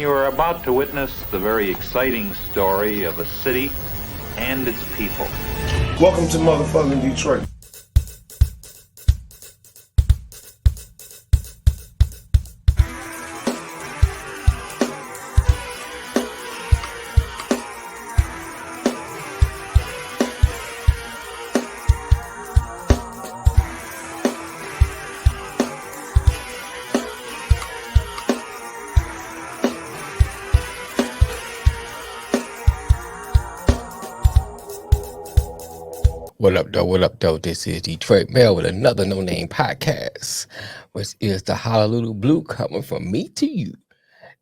You are about to witness the very exciting story of a city and its people. Welcome to motherfucking Detroit. What up, though? What up, though? This is Detroit Mail with another No Name podcast, which is the Honolulu Blue coming from me to you.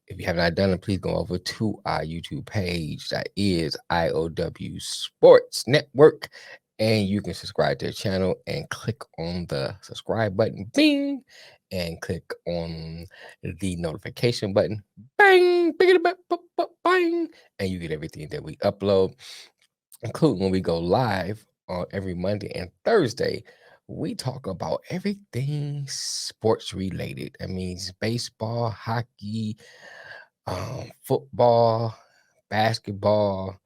If you have not done it, please go over to our YouTube page. That is IOW Sports Network. And you can subscribe to the channel and click on the subscribe button, bing, and click on the notification button, bang, bing, bang, and you get everything that we upload, including when we go live on every Monday and Thursday. We talk about everything sports related. That means baseball, hockey, football, basketball.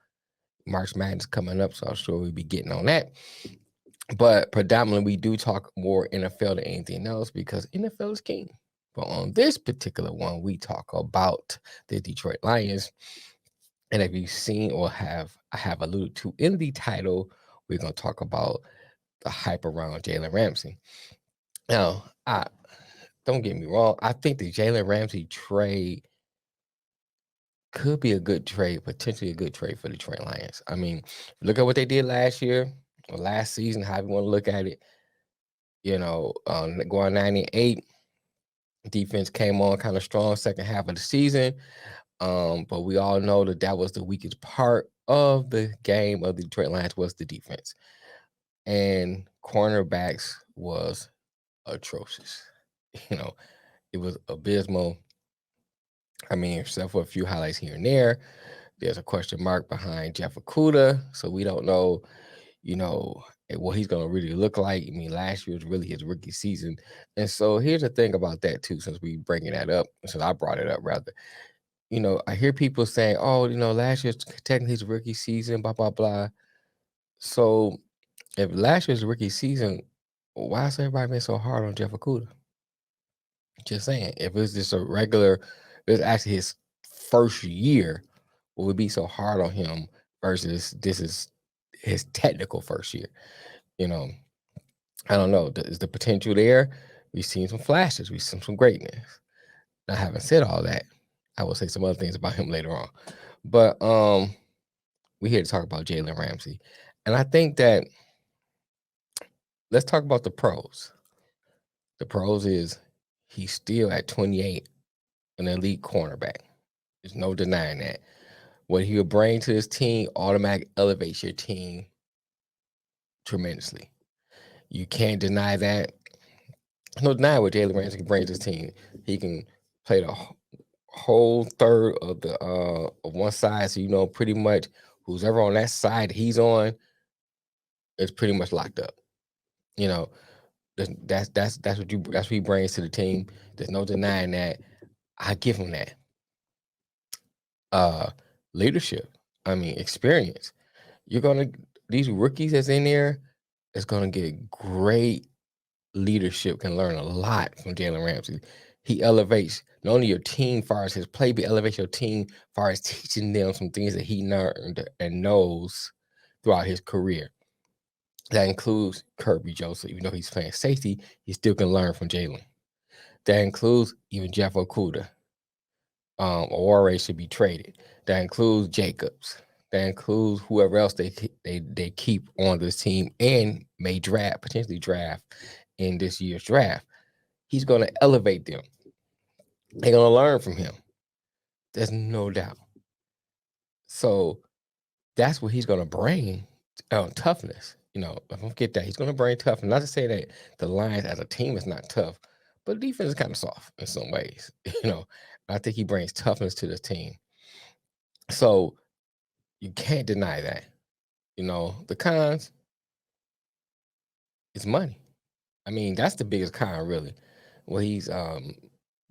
March Madness coming up, so I'm sure we'll be getting on that. But predominantly, we do talk more NFL than anything else because NFL is king. But on this particular one, we talk about the Detroit Lions. And if you've seen or I have alluded to in the title, we're going to talk about the hype around Jalen Ramsey. Now, don't get me wrong. I think the Jalen Ramsey trade could be a good trade, potentially a good trade for the Detroit Lions. I mean, look at what they did last year or last season, however you want to look at it. Going 98, defense came on kind of strong second half of the season. But we all know that was the weakest part of the game of the Detroit Lions was the defense. And cornerbacks was atrocious. It was abysmal. I mean, except for a few highlights here and there, there's a question mark behind Jeff Okudah, so we don't know, what he's going to really look like. I mean, last year was really his rookie season. And so here's the thing about that, too, since we bringing that up, since I brought it up, rather. I hear people saying, oh, last year's technically his rookie season, blah, blah, blah. So if last year's rookie season, why is everybody being so hard on Jeff Okudah? Just saying, if it's just it's actually his first year, what would be so hard on him versus this is his technical first year? I don't know. Is the potential there? We've seen some flashes. We've seen some greatness. Now, having said all that, I will say some other things about him later on. But we're here to talk about Jalen Ramsey. And I think that let's talk about the pros. The pros is he's still at 28 an elite cornerback. There's no denying that. What he'll bring to this team automatically elevates your team tremendously. You can't deny that. No denying what Jalen Ramsey can bring to this team. He can play the whole third of the of one side, so pretty much who's ever on that side he's on is pretty much locked up. That's what he brings to the team. There's no denying that. I give him that. Leadership. I mean, experience. These rookies that's in there is gonna get great leadership. Can learn a lot from Jalen Ramsey. He elevates not only your team as far as his play, but elevates your team as far as teaching them some things that he learned and knows throughout his career. That includes Kirby Joseph. Even though he's playing safety, he still can learn from Jalen. That includes even Jeff Okudah. Ore should be traded. That includes Jacobs. That includes whoever else they keep on this team and may potentially draft in this year's draft. He's going to elevate them. They're going to learn from him. There's no doubt. So that's what he's going to bring. Toughness. Don't forget that he's going to bring toughness. Not to say that the Lions as a team is not tough, but defense is kind of soft in some ways. I think he brings toughness to the team. So you can't deny that. The cons is money. I mean, that's the biggest con, really. Well, he's I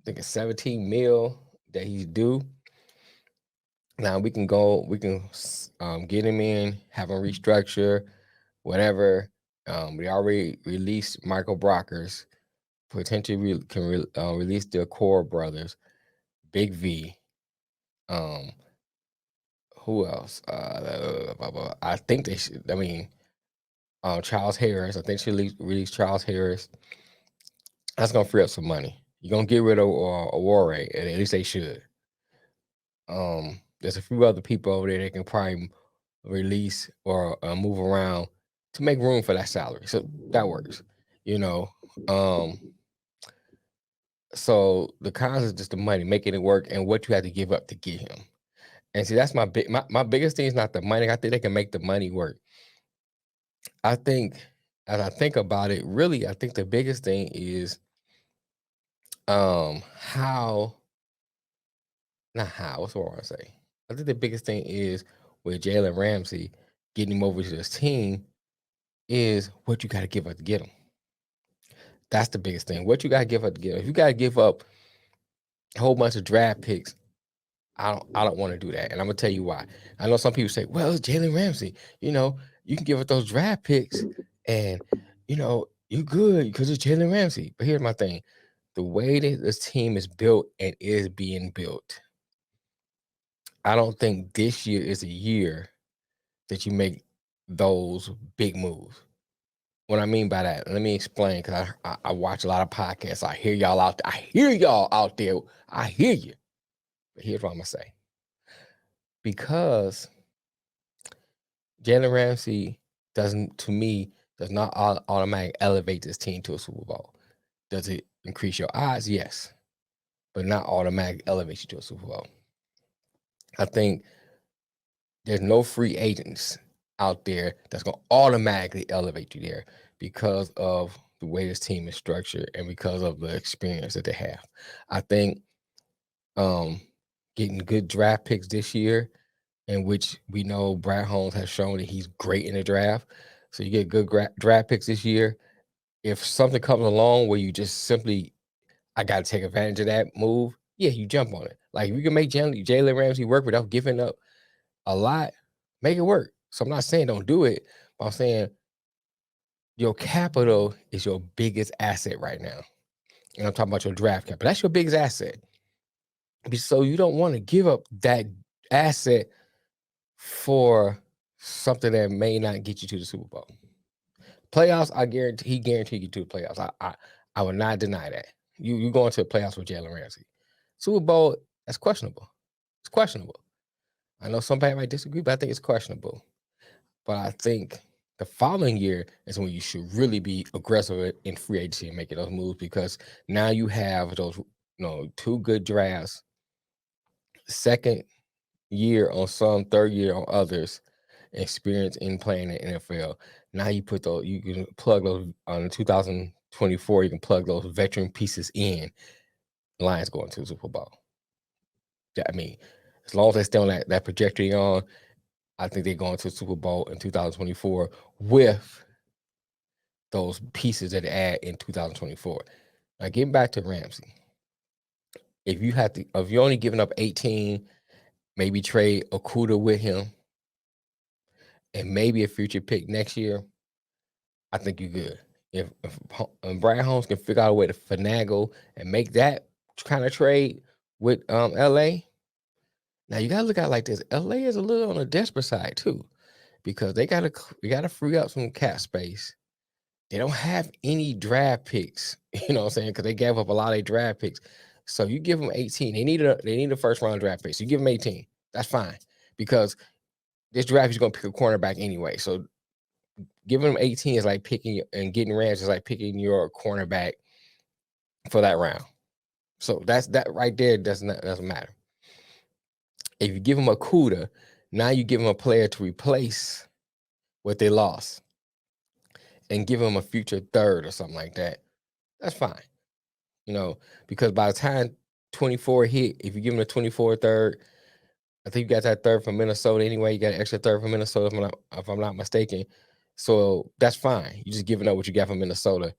think it's 17 mil that he's due. Now we can go, get him in, have him restructure, whatever. We already released Michael Brockers, potentially release the Core brothers, Big V. Who else? I think they should. I mean, Charles Harris. I think they should release Charles Harris. That's gonna free up some money. You're gonna get rid of Aware, at least they should. There's a few other people over there that can probably release or move around to make room for that salary. So that works, you know. So the cons is just the money, making it work, and what you have to give up to get him. And see, that's my biggest thing is not the money. I think they can make the money work. I think, as I think about it, really, I think the biggest thing is how, not how, what's what I want to say? I think the biggest thing is with Jalen Ramsey getting him over to this team is what you got to give up to get him. That's the biggest thing. What you got to give up to get him. If you got to give up a whole bunch of draft picks, I don't want to do that. And I'm gonna tell you why. I know some people say, well, it's Jalen Ramsey. You know, you can give up those draft picks and you're good because it's Jalen Ramsey. But here's my thing. The way that this team is built and is being built, I don't think this year is a year that you make those big moves. What I mean by that, let me explain, because I watch a lot of podcasts. I hear y'all out there. I hear you. But here's what I'm gonna say. Because Jalen Ramsey does not automatically elevate this team to a Super Bowl. Does it increase your odds? Yes, but not automatically elevate you to a Super Bowl. I think there's no free agents out there that's going to automatically elevate you there because of the way this team is structured and because of the experience that they have. I think getting good draft picks this year, in which we know Brad Holmes has shown that he's great in the draft. So you get good draft picks this year. If something comes along where you just simply, I got to take advantage of that move, yeah, you jump on it. Like, if you can make Jalen Ramsey work without giving up a lot, make it work. So I'm not saying don't do it, but I'm saying your capital is your biggest asset right now. And I'm talking about your draft capital. That's your biggest asset. So you don't want to give up that asset for something that may not get you to the Super Bowl. Playoffs, he guarantee you to the playoffs. I would not deny that. You going to the playoffs with Jalen Ramsey. Super Bowl, that's questionable. It's questionable. I know somebody might disagree, but I think it's questionable. But I think the following year is when you should really be aggressive in free agency and making those moves, because now you have those, 2 good drafts, second year on some, third year on others, experience in playing in the NFL. Now you can plug those on 2024. You can plug those veteran pieces in. Lions going to the Super Bowl. I mean, as long as they stay on that trajectory on, I think they're going to the Super Bowl in 2024 with those pieces that they add in 2024. Now, getting back to Ramsey, if you're only giving up 18, maybe trade Okuda with him, and maybe a future pick next year, I think you're good. If Brad Holmes can figure out a way to finagle and make that kind of trade with LA, now you gotta look at it like this. LA is a little on the desperate side too, because we gotta free up some cap space. They don't have any draft picks, you know what I'm saying? Because they gave up a lot of their draft picks. So you give them 18. They need a first round draft pick. So you give them 18. That's fine, because this draft is going to pick a cornerback anyway. So giving them 18 is like picking, and getting Rams is like picking your cornerback for that round. So that right there doesn't matter. If you give them a Kuda, now you give them a player to replace what they lost and give them a future third or something like that. That's fine. Because by the time 24 hit, if you give them a 24 third, I think you got that third from Minnesota anyway. You got an extra third from Minnesota, if I'm not mistaken. So that's fine. You're just giving up what you got from Minnesota.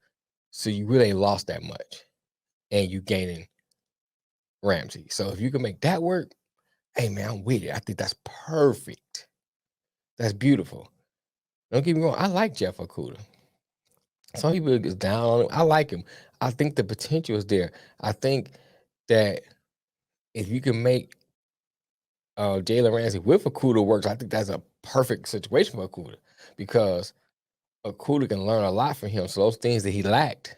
So you really ain't lost that much. And you gaining Ramsey. So if you can make that work, hey man, I'm with it. I think that's perfect. That's beautiful. Don't get me wrong. I like Jeff Okudah. Some people get down on him. I like him. I think the potential is there. I think that if you can make Jalen Ramsey with Okudah works, I think that's a perfect situation for Okudah because Okudah can learn a lot from him. So those things that he lacked,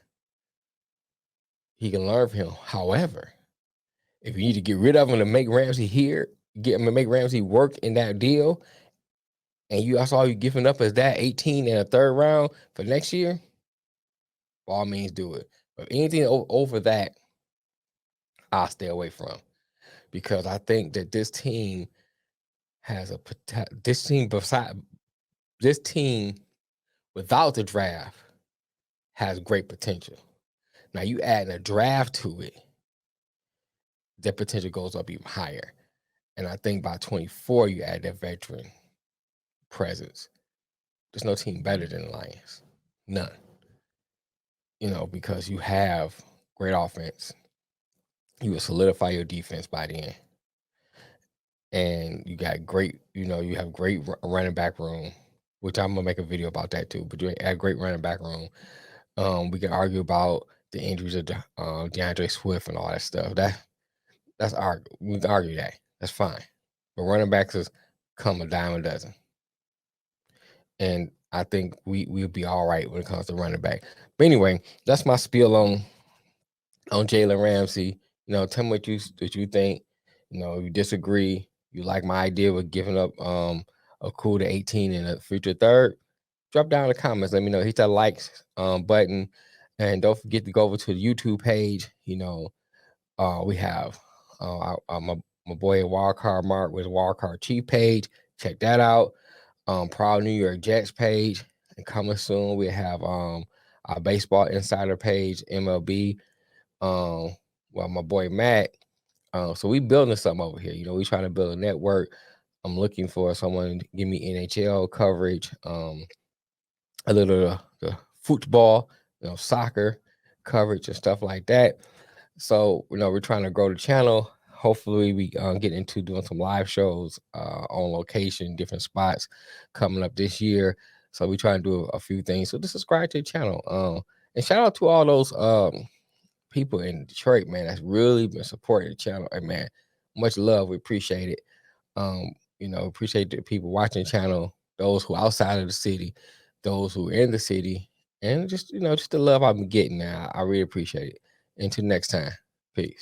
he can learn from him. However, if you need to get rid of him to make Ramsey make Ramsey work in that deal, and that's all you giving up is that 18 in a third round for next year, by all means do it. But anything over that, I'll stay away from because I think that this team has this team without the draft has great potential. Now you add a draft to it, that potential goes up even higher. And I think by 24, you add that veteran presence. There's no team better than the Lions. None. Because you have great offense. You will solidify your defense by then. And you got great, you have great running back room, which I'm going to make a video about that too. But you have great running back room. We can argue about the injuries of DeAndre Swift and all that stuff. That's we can argue that. That's fine. But running backs has come a dime a dozen. And I think we'll be all right when it comes to running back. But anyway, that's my spiel on Jalen Ramsey. Tell me what you think. You disagree. You like my idea with giving up a cool to 18 in a future third. Drop down in the comments. Let me know. Hit that like button. And don't forget to go over to the YouTube page. We have my boy Wildcard Mark with Wildcard Chief page. Check that out. Proud New York Jets page. And coming soon, we have our Baseball Insider page, MLB. My boy Matt. So we building something over here. We trying to build a network. I'm looking for someone to give me NHL coverage, a little the football, soccer coverage and stuff like that. So, we're trying to grow the channel. Hopefully we get into doing some live shows on location, different spots coming up this year. So we try to do a few things. So just subscribe to the channel. And shout out to all those people in Detroit, man, that's really been supporting the channel. And man, much love. We appreciate it. Appreciate the people watching the channel, those who are outside of the city, those who are in the city, and just the love I've been getting now. I really appreciate it. Until next time, peace.